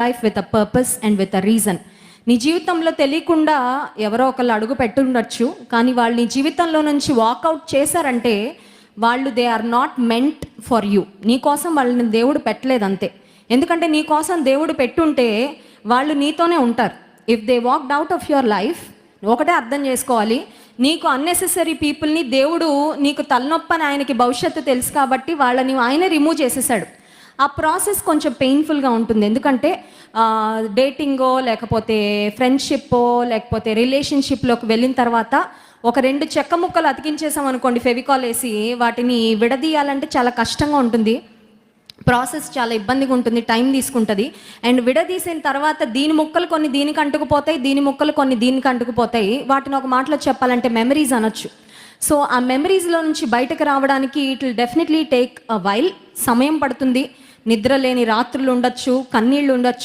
Life with a purpose and with a reason. నీ జీవితంలో తెలియకుండా ఎవరో ఒకళ్ళు అడుగు పెట్టుండొచ్చు, కానీ వాళ్ళు నీ జీవితంలో నుంచి వాకౌట్ చేశారంటే వాళ్ళు they are not meant for you. నీ కోసం వాళ్ళని దేవుడు పెట్టలేదు అంతే. ఎందుకంటే నీ కోసం దేవుడు పెట్టుంటే వాళ్ళు నీతోనే ఉంటారు. If they walked out of your life, ఒకటే అర్థం చేసుకోవాలి, నీకు అన్నెసెసరీ పీపుల్ని దేవుడు నీకు తలనొప్పని ఆయనకి భవిష్యత్తు తెలుసు కాబట్టి వాళ్ళని ఆయన రిమూవ్ చేసేసాడు. ఆ ప్రాసెస్ కొంచెం పెయిన్ఫుల్గా ఉంటుంది. ఎందుకంటే డేటింగో లేకపోతే ఫ్రెండ్షిప్పో లేకపోతే రిలేషన్షిప్లోకి వెళ్ళిన తర్వాత ఒక 2 చెక్క ముక్కలు అతికించేసాం అనుకోండి, ఫెవికాల్ వేసి, వాటిని విడదీయాలంటే చాలా కష్టంగా ఉంటుంది. ప్రాసెస్ చాలా ఇబ్బందిగా ఉంటుంది, టైం తీసుకుంటుంది. అండ్ విడదీసిన తర్వాత దీని ముక్కలు కొన్ని దీనికి అంటుకుపోతాయి, దీని ముక్కలు కొన్ని దీనికి అంటుకుపోతాయి. వాటిని ఒక మాటలో చెప్పాలంటే మెమరీస్ అనొచ్చు. సో ఆ మెమరీస్లో నుంచి బయటకు రావడానికి it will definitely take a while, సమయం పడుతుంది. నిద్ర లేని రాత్రులు ఉండొచ్చు, కన్నీళ్ళు ఉండొచ్చు.